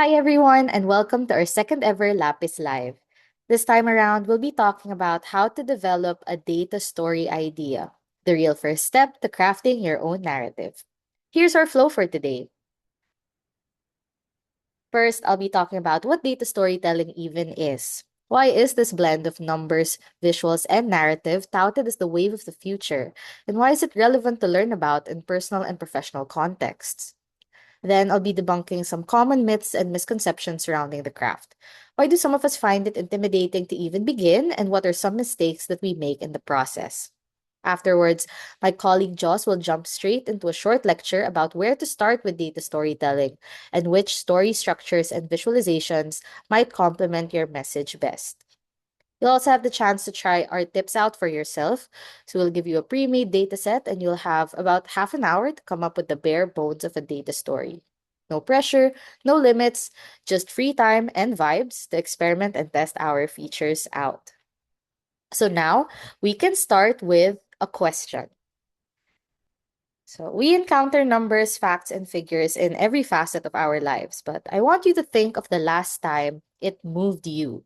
Hi, everyone, and welcome to our second ever Lapis Live. This time around, we'll be talking about how to develop a data story idea, the real first step to crafting your own narrative. Here's our flow for today. First, I'll be talking about what data storytelling even is. Why is this blend of numbers, visuals, and narrative touted as the wave of the future? And why is it relevant to learn about in personal and professional contexts? Then I'll be debunking some common myths and misconceptions surrounding the craft. Why do some of us find it intimidating to even begin, and what are some mistakes that we make in the process? Afterwards, my colleague Joss will jump straight into a short lecture about where to start with data storytelling and which story structures and visualizations might complement your message best. You'll also have the chance to try our tips out for yourself. So we'll give you a pre-made data set and you'll have about half an hour to come up with the bare bones of a data story. No pressure, no limits, just free time and vibes to experiment and test our features out. So now we can start with a question. So we encounter numbers, facts, and figures in every facet of our lives, but I want you to think of the last time it moved you.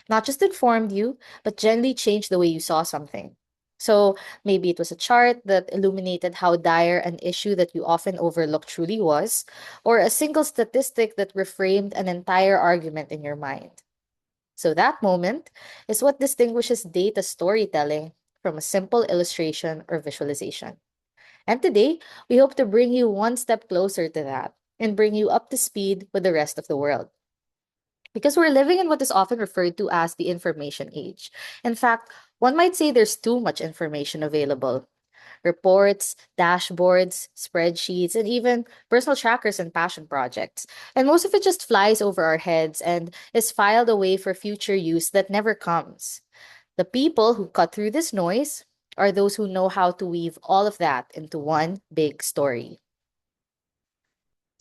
Not just informed you, but generally changed the way you saw something. So maybe it was a chart that illuminated how dire an issue that you often overlook truly was, or a single statistic that reframed an entire argument in your mind. So that moment is what distinguishes data storytelling from a simple illustration or visualization. And today, we hope to bring you one step closer to that and bring you up to speed with the rest of the world. Because we're living in what is often referred to as the information age. In fact, one might say there's too much information available. Reports, dashboards, spreadsheets, and even personal trackers and passion projects. And most of it just flies over our heads and is filed away for future use that never comes. The people who cut through this noise are those who know how to weave all of that into one big story.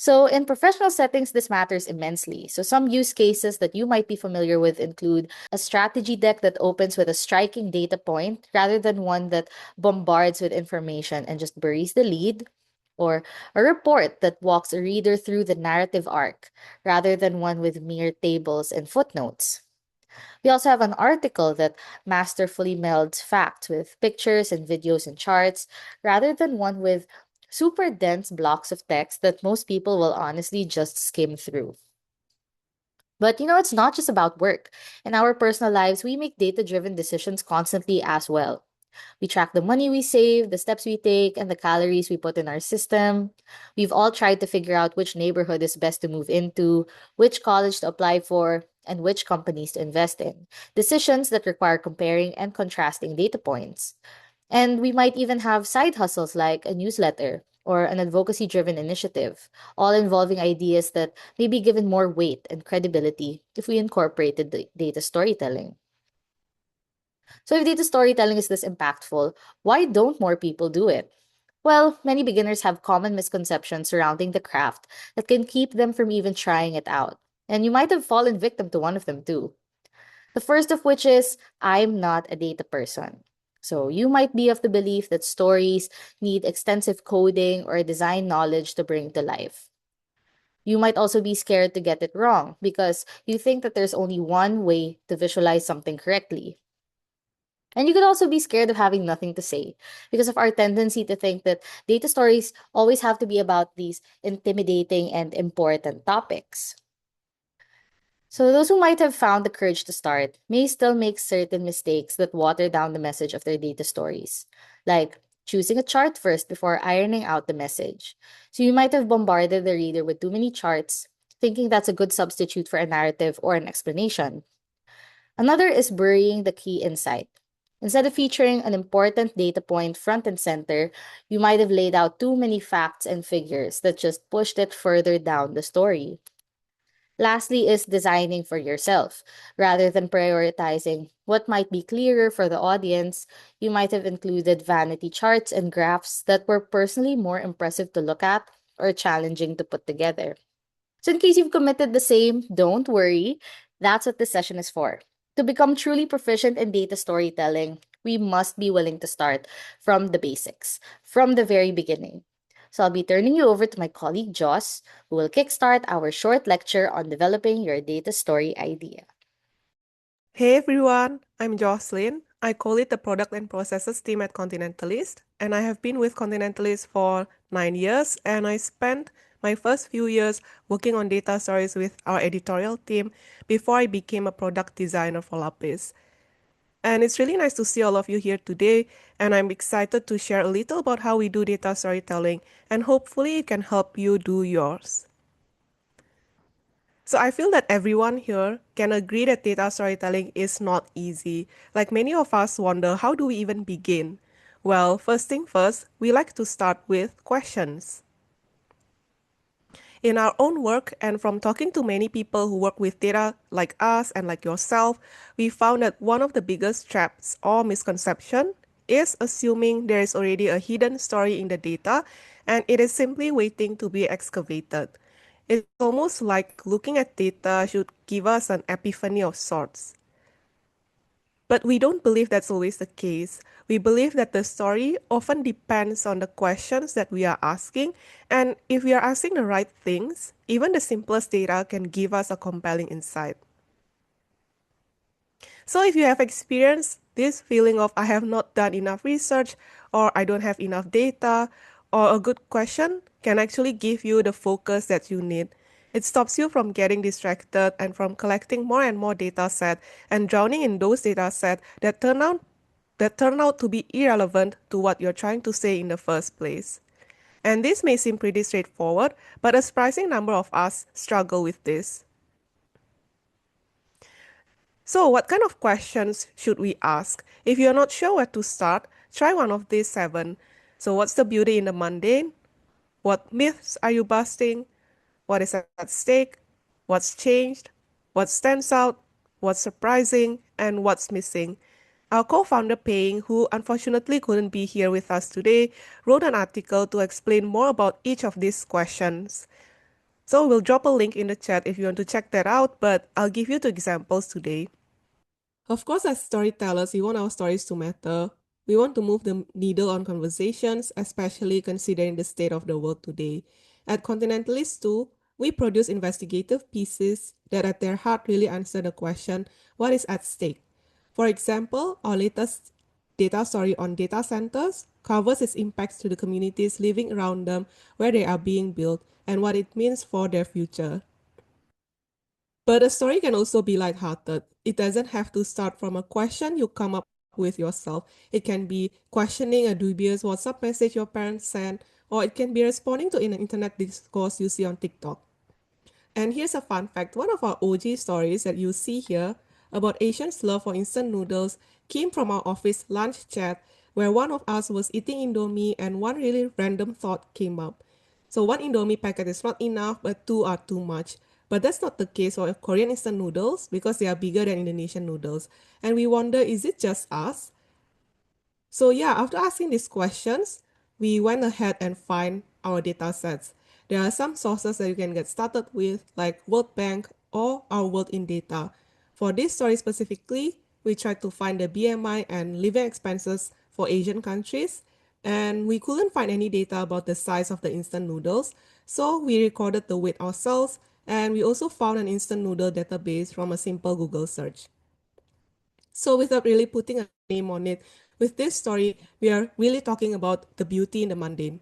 So, in professional settings, this matters immensely. So, some use cases that you might be familiar with include a strategy deck that opens with a striking data point rather than one that bombards with information and just buries the lead, or a report that walks a reader through the narrative arc rather than one with mere tables and footnotes. We also have an article that masterfully melds facts with pictures and videos and charts, rather than one with super dense blocks of text that most people will honestly just skim through. But it's not just about work. In our personal lives, we make data driven decisions constantly as well. We track the money we save, the steps we take, and the calories we put in our system. We've all tried to figure out which neighborhood is best to move into, which college to apply for, and which companies to invest in. Decisions that require comparing and contrasting data points. And we might even have side hustles like a newsletter or an advocacy driven initiative, all involving ideas that may be given more weight and credibility if we incorporated the data storytelling. So, if data storytelling is this impactful, why don't more people do it? Well, many beginners have common misconceptions surrounding the craft that can keep them from even trying it out. And you might have fallen victim to one of them too. The first of which is, I'm not a data person. So, you might be of the belief that stories need extensive coding or design knowledge to bring to life. You might also be scared to get it wrong because you think that there's only one way to visualize something correctly. And you could also be scared of having nothing to say because of our tendency to think that data stories always have to be about these intimidating and important topics. So, those who might have found the courage to start may still make certain mistakes that water down the message of their data stories, like choosing a chart first before ironing out the message. So, you might have bombarded the reader with too many charts, thinking that's a good substitute for a narrative or an explanation. Another is burying the key insight. Instead of featuring an important data point front and center, you might have laid out too many facts and figures that just pushed it further down the story. Lastly, is designing for yourself. Rather than prioritizing what might be clearer for the audience, you might have included vanity charts and graphs that were personally more impressive to look at or challenging to put together. So, in case you've committed the same, don't worry. That's what this session is for. To become truly proficient in data storytelling, we must be willing to start from the basics, from the very beginning. So I'll be turning you over to my colleague Joss, who will kickstart our short lecture on developing your data story idea. Hey everyone, I'm Jocelyn. I call it the Product and Processes team at Continentalist, and I have been with Continentalist for 9 years, and I spent my first few years working on data stories with our editorial team before I became a product designer for Lapis. And it's really nice to see all of you here today, and I'm excited to share a little about how we do data storytelling, and hopefully it can help you do yours. So I feel that everyone here can agree that data storytelling is not easy. Like many of us wonder, how do we even begin? Well, first thing first, we like to start with questions. In our own work and from talking to many people who work with data like us and like yourself, we found that one of the biggest traps or misconception is assuming there is already a hidden story in the data and it is simply waiting to be excavated. It's almost like looking at data should give us an epiphany of sorts. But we don't believe that's always the case. We believe that the story often depends on the questions that we are asking, and if we are asking the right things, even the simplest data can give us a compelling insight. So if you have experienced this feeling of I have not done enough research or I don't have enough data, or a good question can actually give you the focus that you need. It stops you from getting distracted and from collecting more and more data set and drowning in those data set that turn out to be irrelevant to what you're trying to say in the first place. And this may seem pretty straightforward, but a surprising number of us struggle with this. So, what kind of questions should we ask? If you're not sure where to start, try one of these seven. So, what's the beauty in the mundane? What myths are you busting? What is at stake? What's changed? What stands out? What's surprising? And what's missing? Our co founder, Paying, who unfortunately couldn't be here with us today, wrote an article to explain more about each of these questions. So, we'll drop a link in the chat if you want to check that out, but I'll give you two examples today. Of course, as storytellers, we want our stories to matter. We want to move the needle on conversations, especially considering the state of the world today. At Continentalist too, we produce investigative pieces that at their heart really answer the question, what is at stake? For example, our latest data story on data centers covers its impacts to the communities living around them where they are being built and what it means for their future. But a story can also be lighthearted. It doesn't have to start from a question you come up with yourself. It can be questioning a dubious WhatsApp message your parents sent, or it can be responding to an internet discourse you see on TikTok. And here's a fun fact. One of our OG stories that you see here about Asians' love for instant noodles came from our office lunch chat where one of us was eating Indomie and one really random thought came up. So one Indomie packet is not enough, but two are too much. But that's not the case for Korean instant noodles because they are bigger than Indonesian noodles. And we wonder, is it just us? So yeah, after asking these questions, we went ahead and find our data sets. There are some sources that you can get started with, like World Bank or our World in Data. For this story specifically, we tried to find the BMI and living expenses for Asian countries, and we couldn't find any data about the size of the instant noodles, so we recorded the weight ourselves, and we also found an instant noodle database from a simple Google search. So without really putting a name on it, with this story, we are really talking about the beauty in the mundane.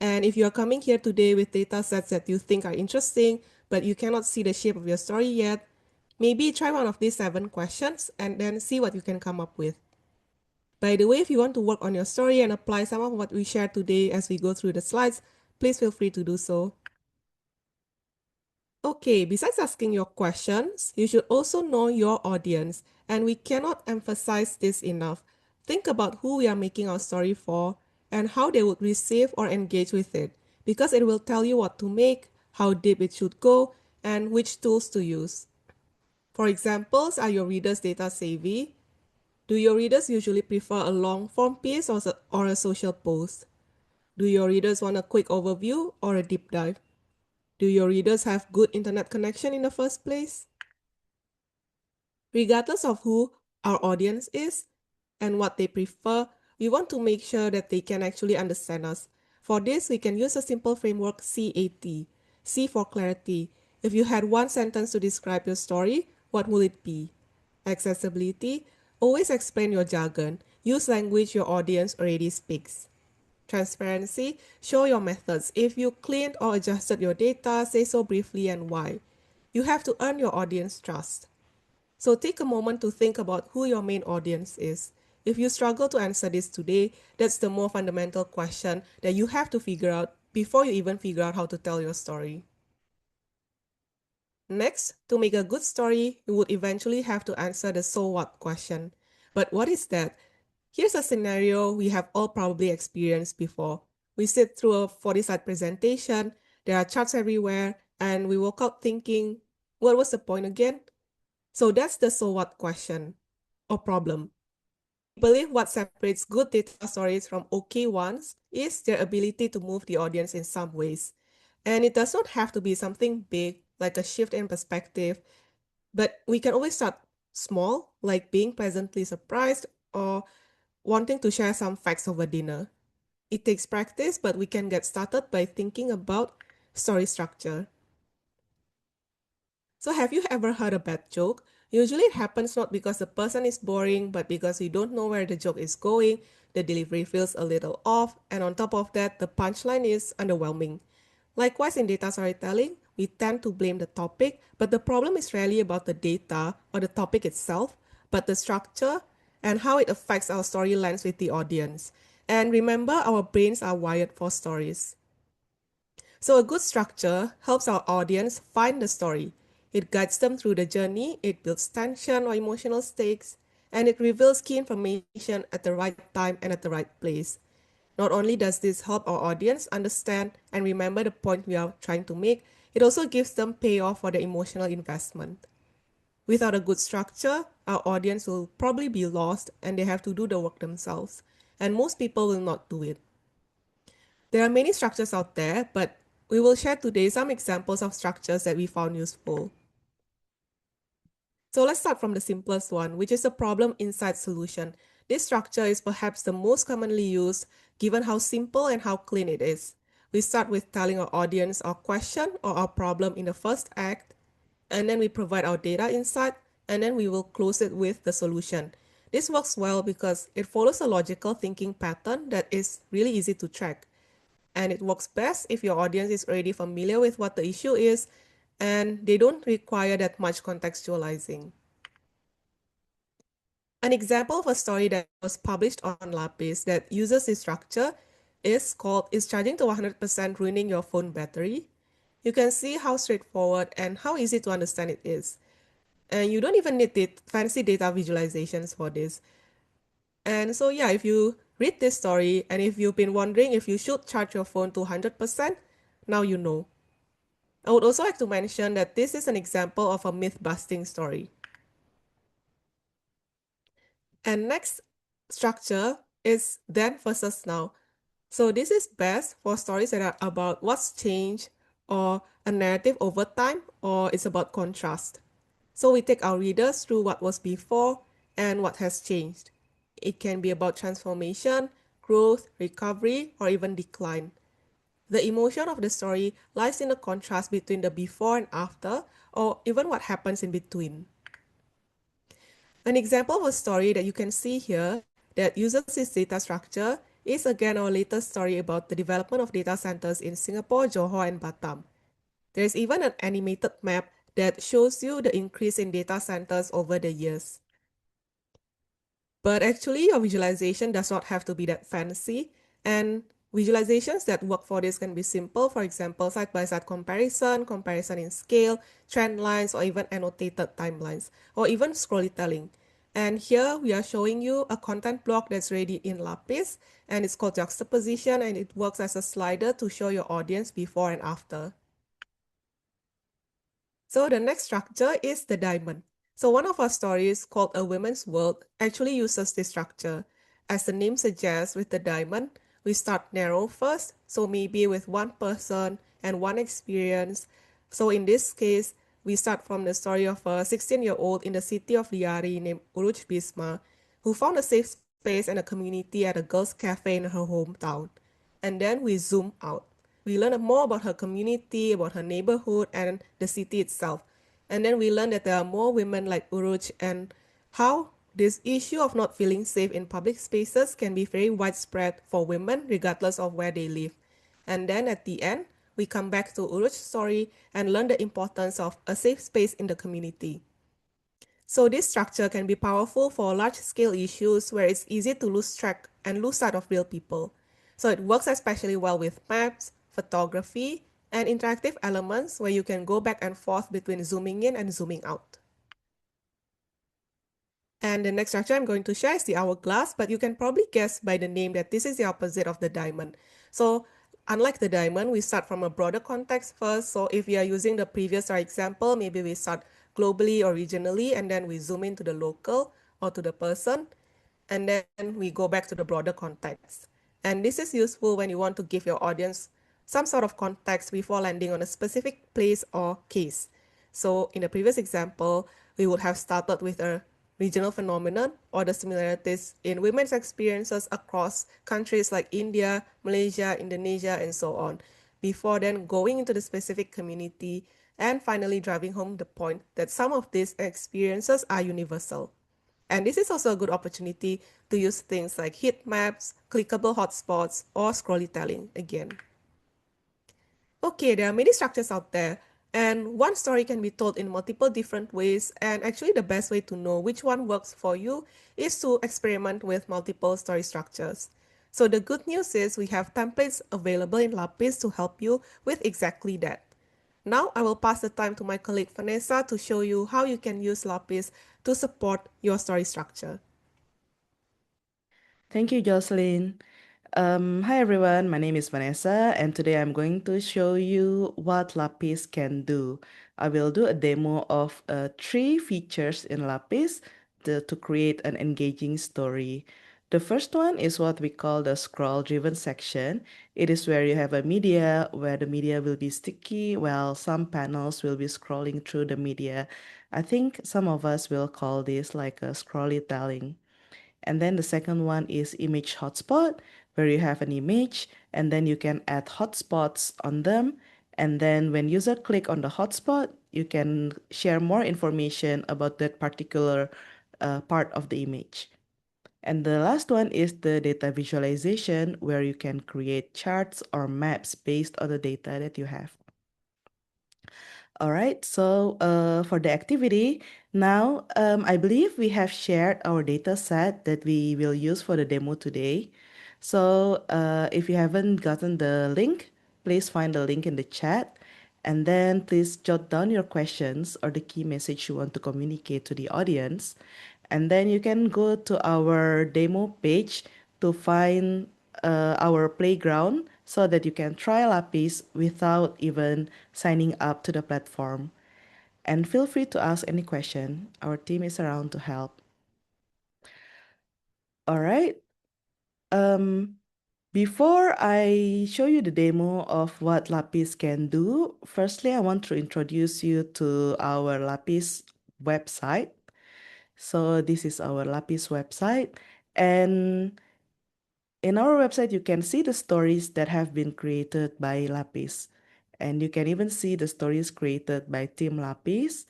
And if you are coming here today with data sets that you think are interesting, but you cannot see the shape of your story yet, maybe try one of these seven questions and then see what you can come up with. By the way, if you want to work on your story and apply some of what we shared today as we go through the slides, please feel free to do so. Okay, besides asking your questions, you should also know your audience, and we cannot emphasize this enough. Think about who we are making our story for and how they would receive or engage with it, because it will tell you what to make, how deep it should go, and which tools to use. For examples, are your readers data savvy? Do your readers usually prefer a long form piece or a social post? Do your readers want a quick overview or a deep dive? Do your readers have good internet connection in the first place? Regardless of who our audience is and what they prefer, we want to make sure that they can actually understand us. For this, we can use a simple framework CAT. C for clarity. If you had one sentence to describe your story, what would it be? Accessibility. Always explain your jargon. Use language your audience already speaks. Transparency. Show your methods. If you cleaned or adjusted your data, say so briefly and why. You have to earn your audience trust. So take a moment to think about who your main audience is. If you struggle to answer this today, that's the more fundamental question that you have to figure out before you even figure out how to tell your story. Next, to make a good story, you would eventually have to answer the so what question. But what is that? Here's a scenario we have all probably experienced before. We sit through a 40-slide presentation, there are charts everywhere, and we walk out thinking, what was the point again? So that's the so what question or problem. We believe what separates good data stories from okay ones is their ability to move the audience in some ways. And it does not have to be something big, like a shift in perspective, but we can always start small, like being pleasantly surprised or wanting to share some facts over dinner. It takes practice, but we can get started by thinking about story structure. So, have you ever heard a bad joke? Usually, it happens not because the person is boring, but because you don't know where the joke is going, the delivery feels a little off, and on top of that, the punchline is underwhelming. Likewise, in data storytelling, we tend to blame the topic, but the problem is rarely about the data or the topic itself, but the structure and how it affects our storylines with the audience. And remember, our brains are wired for stories. So, a good structure helps our audience find the story. It guides them through the journey, it builds tension or emotional stakes, and it reveals key information at the right time and at the right place. Not only does this help our audience understand and remember the point we are trying to make, it also gives them payoff for their emotional investment. Without a good structure, our audience will probably be lost and they have to do the work themselves. And most people will not do it. There are many structures out there, but we will share today some examples of structures that we found useful. So let's start from the simplest one, which is a problem inside solution. This structure is perhaps the most commonly used given how simple and how clean it is. We start with telling our audience our question or our problem in the first act, and then we provide our data insight, and then we will close it with the solution. This works well because it follows a logical thinking pattern that is really easy to track. And it works best if your audience is already familiar with what the issue is and they don't require that much contextualizing. An example of a story that was published on Lapis that uses this structure is called Is Charging to 100% Ruining Your Phone Battery? You can see how straightforward and how easy to understand it is. And you don't even need fancy data visualizations for this. And so, yeah, if you read this story and if you've been wondering if you should charge your phone to 100%, now you know. I would also like to mention that this is an example of a myth busting story. And next structure is then versus now. So this is best for stories that are about what's changed or a narrative over time or it's about contrast. So we take our readers through what was before and what has changed. It can be about transformation, growth, recovery, or even decline. The emotion of the story lies in the contrast between the before and after, or even what happens in between. An example of a story that you can see here that uses this data structure is again our latest story about the development of data centers in Singapore, Johor, and Batam. There's even an animated map that shows you the increase in data centers over the years. But actually, your visualization does not have to be that fancy. And visualizations that work for this can be simple, for example, side-by-side comparison, comparison in scale, trend lines, or even annotated timelines, or even storytelling. And here we are showing you a content block that's ready in Lapis, and it's called juxtaposition, and it works as a slider to show your audience before and after. So the next structure is the diamond. So one of our stories called A Women's World actually uses this structure. As the name suggests, with the diamond, we start narrow first, so maybe with one person and one experience. So in this case, we start from the story of a 16-year-old in the city of Liari named Uruj Bisma, who found a safe space and a community at a girls' cafe in her hometown. And then we zoom out. We learn more about her community, about her neighborhood, and the city itself. And then we learn that there are more women like Uruj and how this issue of not feeling safe in public spaces can be very widespread for women regardless of where they live. And then at the end, we come back to Uruj's story and learn the importance of a safe space in the community. So this structure can be powerful for large-scale issues where it's easy to lose track and lose sight of real people. So it works especially well with maps, photography, and interactive elements where you can go back and forth between zooming in and zooming out. And the next structure I'm going to share is the hourglass, but you can probably guess by the name that this is the opposite of the diamond. So unlike the diamond, we start from a broader context first. So if we are using the previous example, maybe we start globally or regionally, and then we zoom into the local or to the person, and then we go back to the broader context. And this is useful when you want to give your audience some sort of context before landing on a specific place or case. So in the previous example, we would have started with a regional phenomenon or the similarities in women's experiences across countries like India, Malaysia, Indonesia, and so on, before then going into the specific community and finally driving home the point that some of these experiences are universal. And this is also a good opportunity to use things like heat maps, clickable hotspots, or scrollytelling again. Okay, there are many structures out there, and one story can be told in multiple different ways, and actually the best way to know which one works for you is to experiment with multiple story structures. So the good news is we have templates available in Lapis to help you with exactly that. Now I will pass the time to my colleague Vanessa to show you how you can use Lapis to support your story structure. Thank you, Jocelyn. Hi everyone, my name is Vanessa, and today I'm going to show you what Lapis can do. I will do a demo of three features in Lapis to create an engaging story. The first one is what we call the scroll-driven section. It is where you have a media, where the media will be sticky, while some panels will be scrolling through the media. I think some of us will call this like a scrolly telling. And then the second one is image hotspot, where you have an image and then you can add hotspots on them. And then when user click on the hotspot, you can share more information about that particular part of the image. And the last one is the data visualization, where you can create charts or maps based on the data that you have. All right, so for the activity, now I believe we have shared our data set that we will use for the demo today. So if you haven't gotten the link, please find the link in the chat and then please jot down your questions or the key message you want to communicate to the audience. And then you can go to our demo page to find our playground so that you can try Lapis without even signing up to the platform. And feel free to ask any question. Our team is around to help. All right. Um, Before I show you the demo of what Lapis can do, firstly, I want to introduce you to our Lapis website. So this is our Lapis website. And in our website, you can see the stories that have been created by Lapis. And you can even see the stories created by Team Lapis.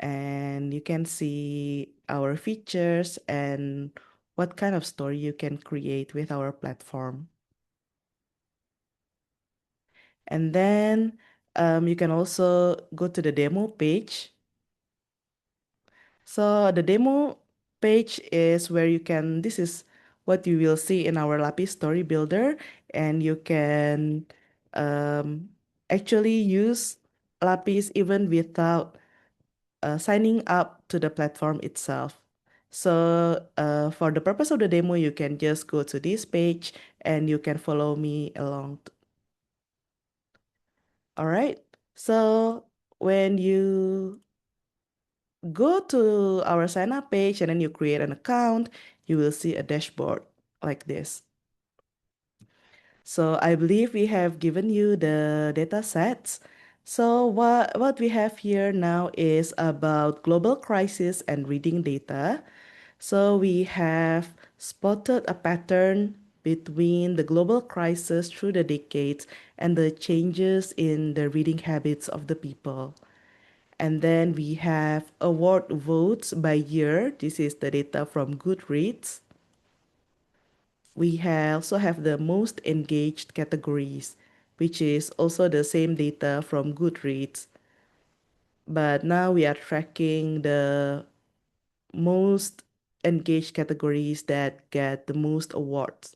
And you can see our features and what kind of story you can create with our platform. And then you can also go to the demo page. So the demo page is where you can, this is what you will see in our Lapis Story Builder, and you can um, actually use Lapis even without signing up to the platform itself. So for the purpose of the demo, you can just go to this page and you can follow me along. All right. So when you go to our sign up page and then you create an account, you will see a dashboard like this. So I believe we have given you the data sets. So what we have here now is about global crisis and reading data. So we have spotted a pattern between the global crisis through the decades and the changes in the reading habits of the people. And then we have award votes by year. This is the data from Goodreads. We also have the most engaged categories, which is also the same data from Goodreads. But now we are tracking the most engaged categories that get the most awards.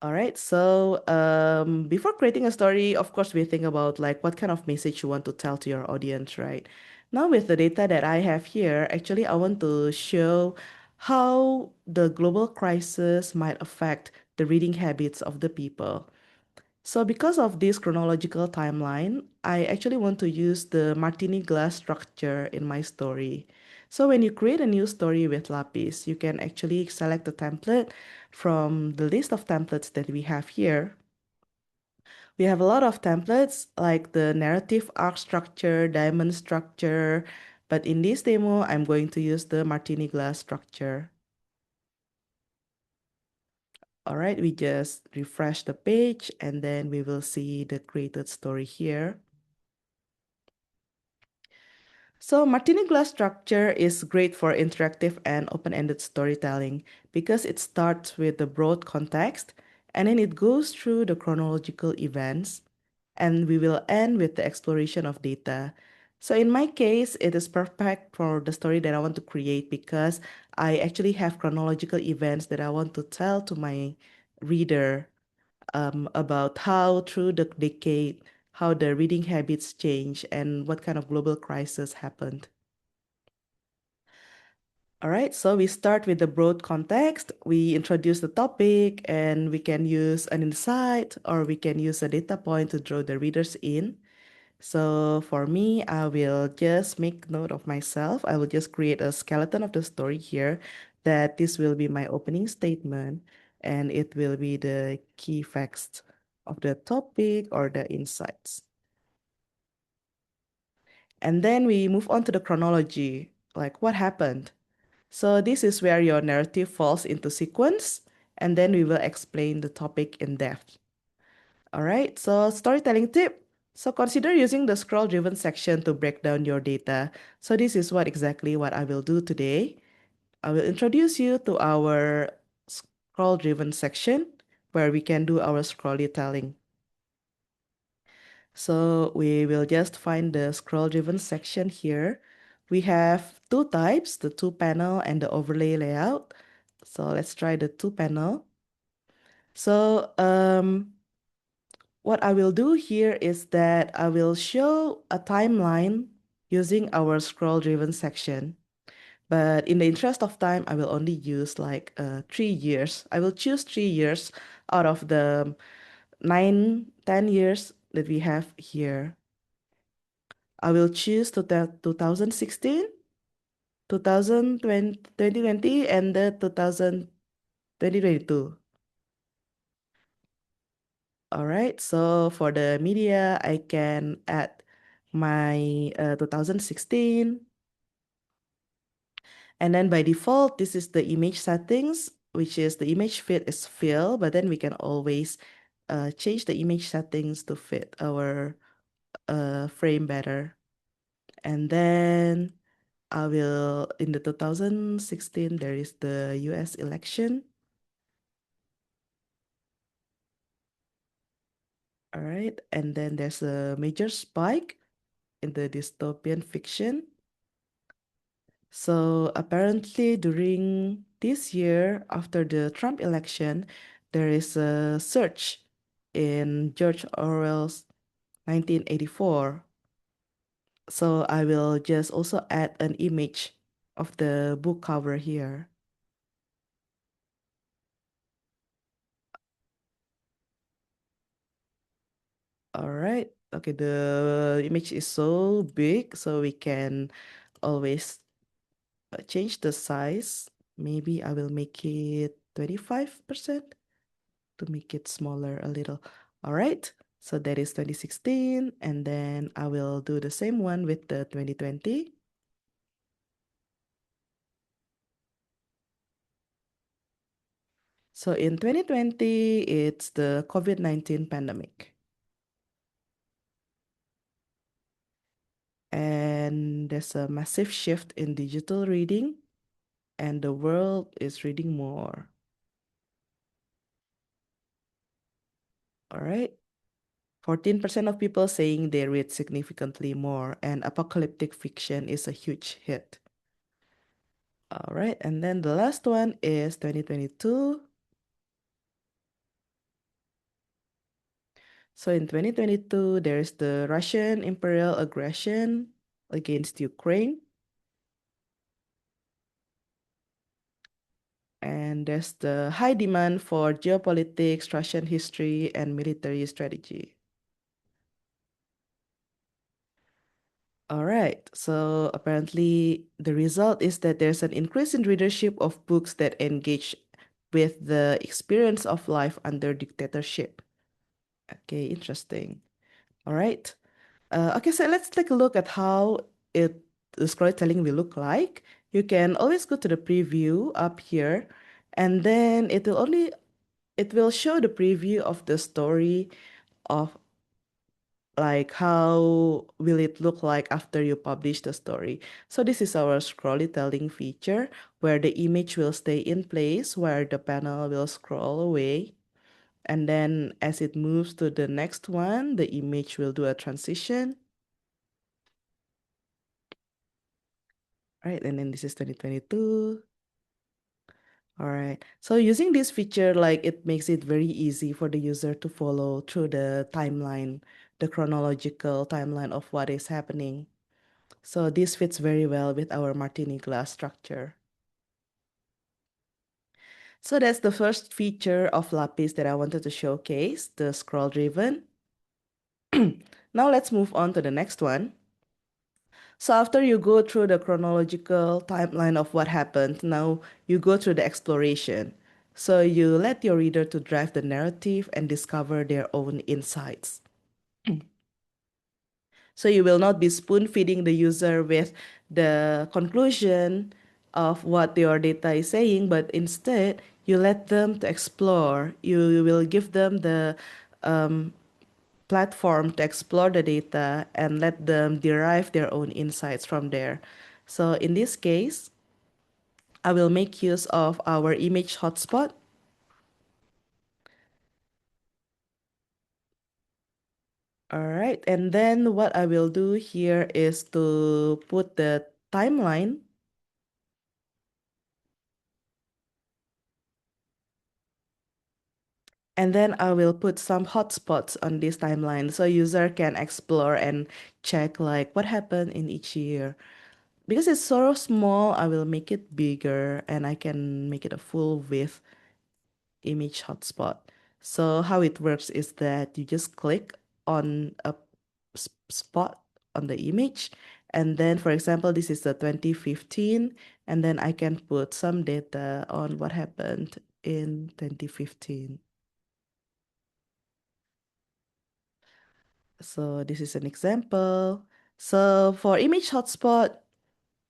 All right, so before creating a story, of course, we think about like what kind of message you want to tell to your audience, right? Now, with the data that I have here, actually, I want to show how the global crisis might affect the reading habits of the people. So because of this chronological timeline, I actually want to use the martini glass structure in my story. So when you create a new story with Lapis, you can actually select a template from the list of templates that we have here. We have a lot of templates like the narrative arc structure, diamond structure, but in this demo, I'm going to use the martini glass structure. All right, we just refresh the page and then we will see the created story here. So Martini glass structure is great for interactive and open-ended storytelling because it starts with the broad context and then it goes through the chronological events and we will end with the exploration of data. So in my case, it is perfect for the story that I want to create because I actually have chronological events that I want to tell to my reader about how through the decade, how the reading habits change and what kind of global crisis happened. All right, so we start with the broad context. We introduce the topic and we can use an insight or we can use a data point to draw the readers in. So for me, I will just make note of myself. I will just create a skeleton of the story here that this will be my opening statement and it will be the key facts of the topic or the insights. And then we move on to the chronology, like what happened. So this is where your narrative falls into sequence, and then we will explain the topic in depth. All right, so storytelling tip. So consider using the scroll-driven section to break down your data. So this is what I will do today. I will introduce you to our scroll-driven section where we can do our storytelling. So we will just find the scroll-driven section here. We have two types, the two panel and the overlay layout. So let's try the two panel. So what I will do here is that I will show a timeline using our scroll-driven section. But in the interest of time, I will only use like 3 years. I will choose 3 years out of the 9, 10 years that we have here. I will choose 2016, 2020, and the 2022. All right, so for the media, I can add my 2016. And then by default, this is the image settings, which is the image fit is fill, but then we can always change the image settings to fit our frame better. And then I will, in the 2016, there is the US election. All right, and then there's a major spike in the dystopian fiction. So apparently during this year, after the Trump election, there is a surge in George Orwell's 1984. So I will just also add an image of the book cover here. All right. Okay, the image is so big, so we can always change the size. Maybe I will make it 25% to make it smaller a little. All right. So that is 2016. And then I will do the same one with the 2020. So in 2020, it's the COVID-19 pandemic. And there's a massive shift in digital reading, and the world is reading more. All right. 14% of people saying they read significantly more, and apocalyptic fiction is a huge hit. All right, and then the last one is 2022. So in 2022, there's the Russian imperial aggression against Ukraine. And there's the high demand for geopolitics, Russian history, and military strategy. All right, so apparently the result is that there's an increase in readership of books that engage with the experience of life under dictatorship. Okay, interesting. All right. Okay, so let's take a look at how the storytelling will look like. You can always go to the preview up here, and then it will show the preview of the story of like how will it look like after you publish the story. So this is our scrollytelling feature where the image will stay in place, where the panel will scroll away. And then as it moves to the next one, the image will do a transition. All right, and then this is 2022. All right. So using this feature, like it makes it very easy for the user to follow through the timeline, the chronological timeline of what is happening. So this fits very well with our Martini glass structure. So that's the first feature of Lapis that I wanted to showcase, the scroll driven. Now let's move on to the next one. So after you go through the chronological timeline of what happened, now you go through the exploration. So you let your reader to drive the narrative and discover their own insights. So you will not be spoon feeding the user with the conclusion of what your data is saying, but instead you let them to explore. You will give them the platform to explore the data and let them derive their own insights from there. So in this case, I will make use of our image hotspot. All right, and then what I will do here is to put the timeline. And then I will put some hotspots on this timeline so user can explore and check like what happened in each year. Because it's so small, I will make it bigger and I can make it a full width image hotspot. So how it works is that you just click on a spot on the image. And then, for example, this is the 2015, and then I can put some data on what happened in 2015. So this is an example. So for image hotspot,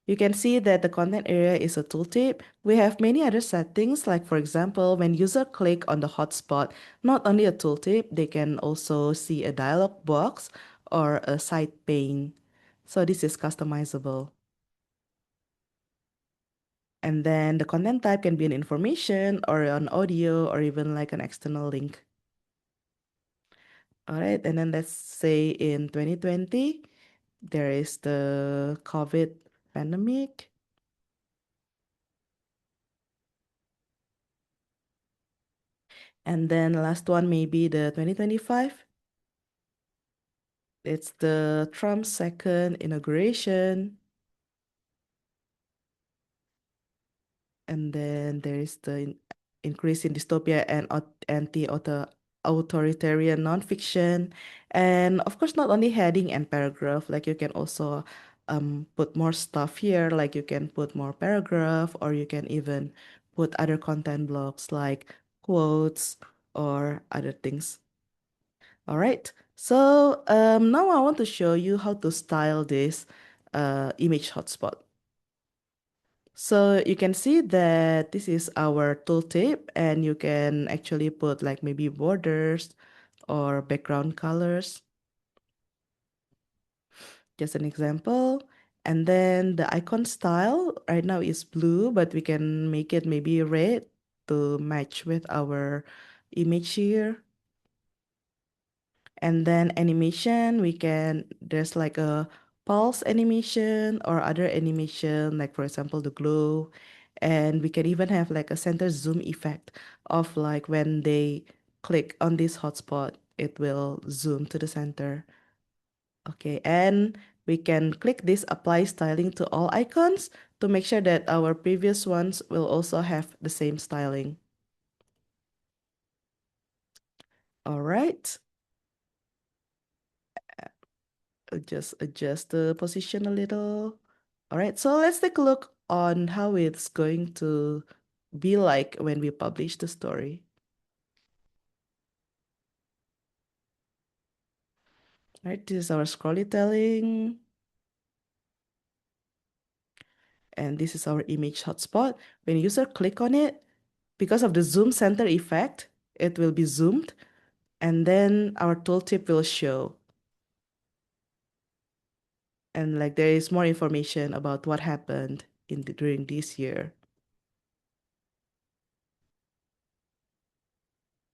you can see that the content area is a tooltip. We have many other settings, like for example, when user click on the hotspot, not only a tooltip, they can also see a dialog box or a side pane. So this is customizable. And then the content type can be an information or an audio or even like an external link. All right, and then let's say in 2020, there is the COVID pandemic. And then the last one may be the 2025. It's the Trump's second inauguration. And then there is the increase in dystopia and anti-authoritarian nonfiction. And of course, not only heading and paragraph, like you can also put more stuff here, like you can put more paragraph, or you can even put other content blocks like quotes or other things. All right. So now I want to show you how to style this image hotspot. So you can see that this is our tooltip, and you can actually put like maybe borders or background colors, just an example. And then the icon style right now is blue, but we can make it maybe red to match with our image here. And then animation, there's like a pulse animation or other animation, like for example, the glow. And we can even have like a center zoom effect of like when they click on this hotspot, it will zoom to the center. Okay, and we can click this apply styling to all icons to make sure that our previous ones will also have the same styling. All right. Just adjust the position a little. All right, so let's take a look on how it's going to be like when we publish the story. All right, this is our storytelling, and this is our image hotspot. When user click on it, because of the zoom center effect, it will be zoomed, and then our tooltip will show. And like there is more information about what happened during this year.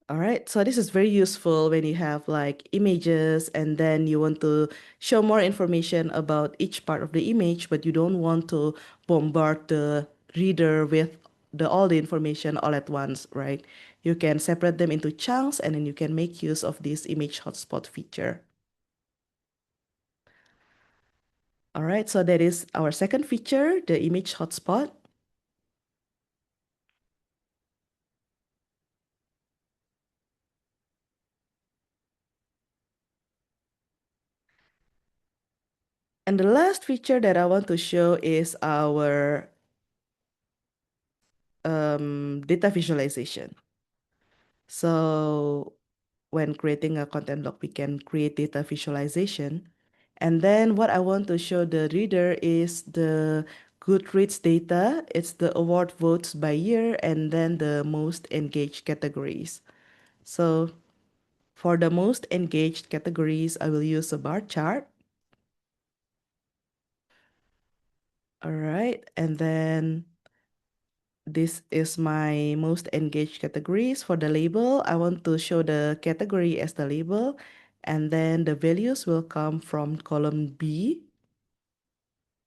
All right, so this is very useful when you have like images and then you want to show more information about each part of the image, but you don't want to bombard the reader with all the information all at once, right? You can separate them into chunks and then you can make use of this image hotspot feature. All right, so that is our second feature, the image hotspot. And the last feature that I want to show is our data visualization. So when creating a content block, we can create data visualization. And then what I want to show the reader is the Goodreads data. It's the award votes by year and then the most engaged categories. So for the most engaged categories, I will use a bar chart. All right. And then this is my most engaged categories. For the label, I want to show the category as the label, and then the values will come from column B.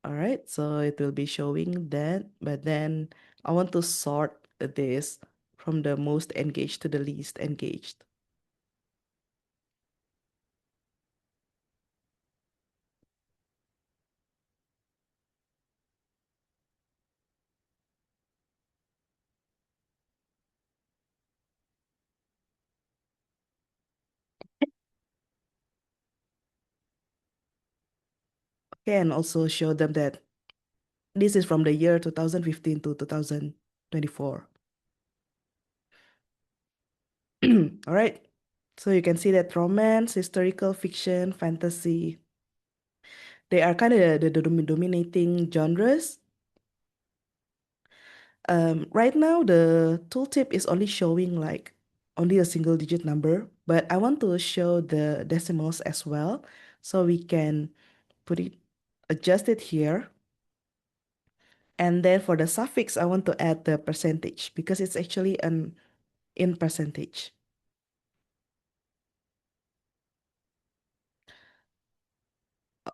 All right, so it will be showing that, but then I want to sort this from the most engaged to the least engaged. Okay, and also show them that this is from the year 2015 to 2024. All right, so you can see that romance, historical fiction, fantasy, they are kind of the dominating genres. Right now, the tooltip is only showing like only a single digit number, but I want to show the decimals as well. So we can put it, adjust it here. And then for the suffix, I want to add the percentage because it's actually an in percentage.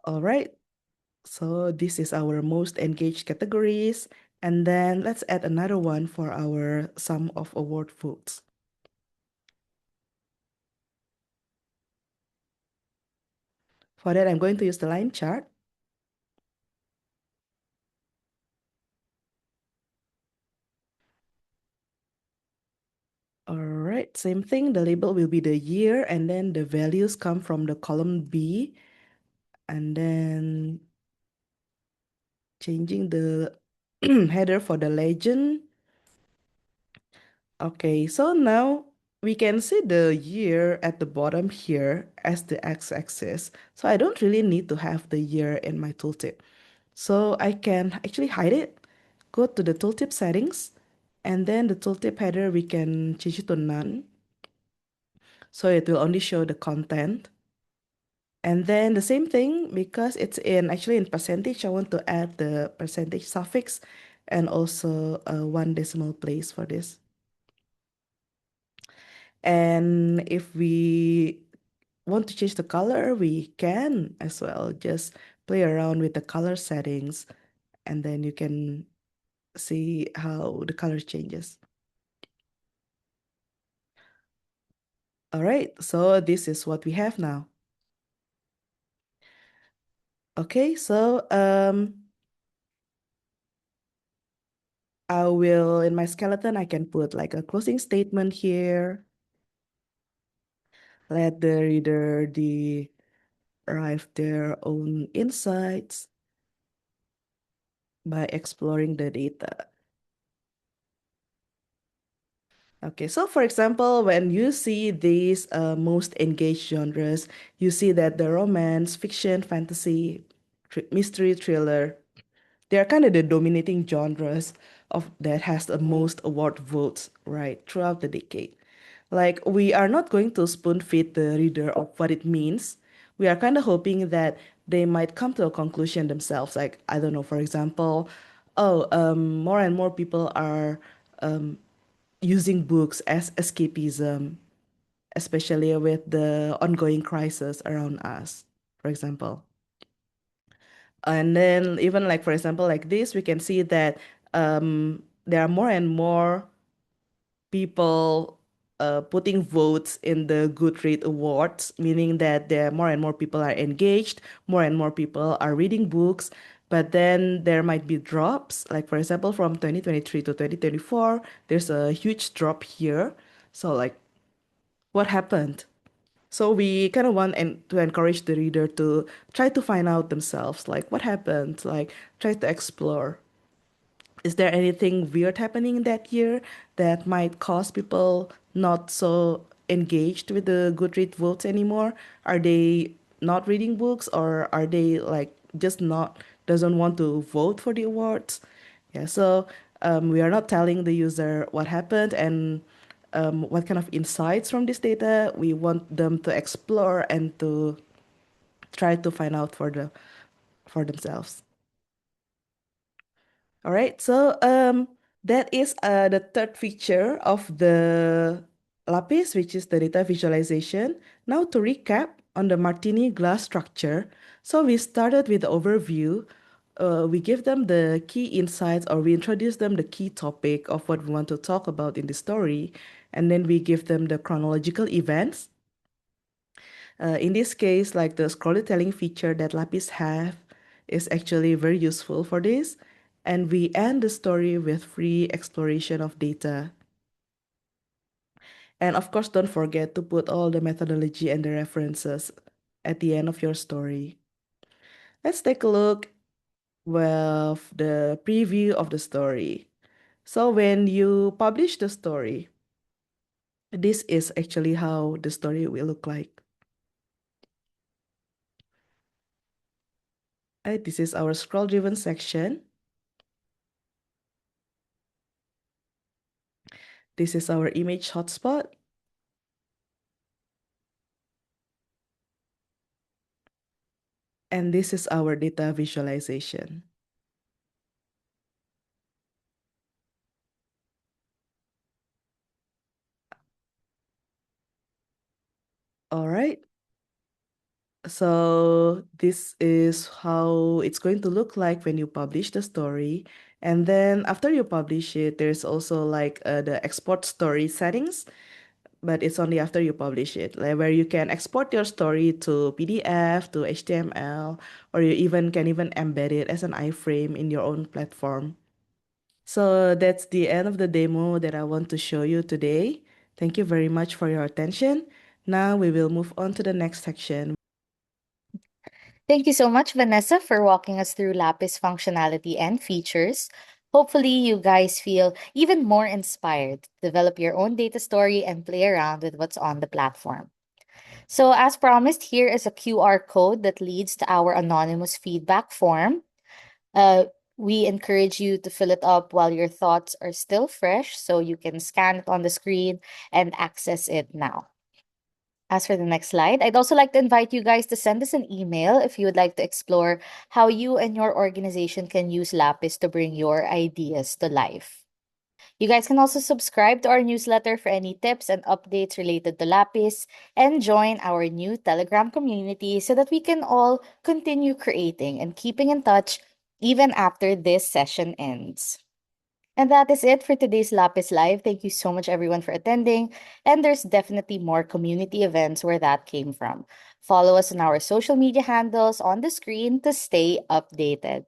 All right. So this is our most engaged categories. And then let's add another one for our sum of award votes. For that, I'm going to use the line chart. All right, same thing. The label will be the year, and then the values come from the column B, and then changing the header for the legend. Okay, so now we can see the year at the bottom here as the x-axis. So I don't really need to have the year in my tooltip. So I can actually hide it go to the tooltip settings, and then the tooltip header, we can change it to none. So it will only show the content. And then the same thing, because it's actually in percentage, I want to add the percentage suffix and also 1 decimal place for this. And if we want to change the color, we can as well. Just play around with the color settings, and then you can see how the color changes. All right, so this is what we have now. Okay, so I will, in my skeleton, I can put like a closing statement here. Let the reader derive their own insights by exploring the data. Okay, so for example, when you see these most engaged genres, you see that the romance, fiction, fantasy, mystery, thriller, they are kind of the dominating genres of that has the most award votes, right, throughout the decade. Like, we are not going to spoon feed the reader of what it means. We are kind of hoping that they might come to a conclusion themselves. Like, I don't know, for example, more and more people are using books as escapism, especially with the ongoing crisis around us, for example. And then even like, for example, like this, we can see that there are more and more people putting votes in the Goodreads awards, meaning that there are more and more people are engaged, more and more people are reading books, but then there might be drops. Like, for example, from 2023 to 2024, there's a huge drop here. So like, what happened? So we kind of want to encourage the reader to try to find out themselves, like what happened, like try to explore. Is there anything weird happening that year that might cause people not so engaged with the Goodreads votes anymore? Are they not reading books, or are they like just not doesn't want to vote for the awards? Yeah, so we are not telling the user what happened and what kind of insights from this data. We want them to explore and to try to find out for themselves. All right, so that is the third feature of the Lapis, which is the data visualization. Now to recap on the Martini glass structure. So we started with the overview. We give them the key insights, or we introduce them the key topic of what we want to talk about in the story. And then we give them the chronological events. In this case, like the storytelling feature that Lapis have is actually very useful for this. And we end the story with free exploration of data. And of course, don't forget to put all the methodology and the references at the end of your story. Let's take a look with the preview of the story. So when you publish the story, this is actually how the story will look like. This is our scroll-driven section. This is our image hotspot. And this is our data visualization. All right. So this is how it's going to look like when you publish the story. And then after you publish it, there's also like the export story settings, but it's only after you publish it, like where you can export your story to PDF, to HTML, or you even can even embed it as an iframe in your own platform. So that's the end of the demo that I want to show you today. Thank you very much for your attention. Now we will move on to the next section. Thank you so much, Vanessa, for walking us through Lapis functionality and features. Hopefully, you guys feel even more inspired to develop your own data story and play around with what's on the platform. So, as promised, here is a QR code that leads to our anonymous feedback form. Uh, We encourage you to fill it up while your thoughts are still fresh so you can scan it on the screen and access it now. As for the next slide, I'd also like to invite you guys to send us an email if you would like to explore how you and your organization can use Lapis to bring your ideas to life. You guys can also subscribe to our newsletter for any tips and updates related to Lapis and join our new Telegram community so that we can all continue creating and keeping in touch even after this session ends. And that is it for today's Lapis Live. Thank you so much, everyone, for attending. And there's definitely more community events where that came from. Follow us on our social media handles on the screen to stay updated.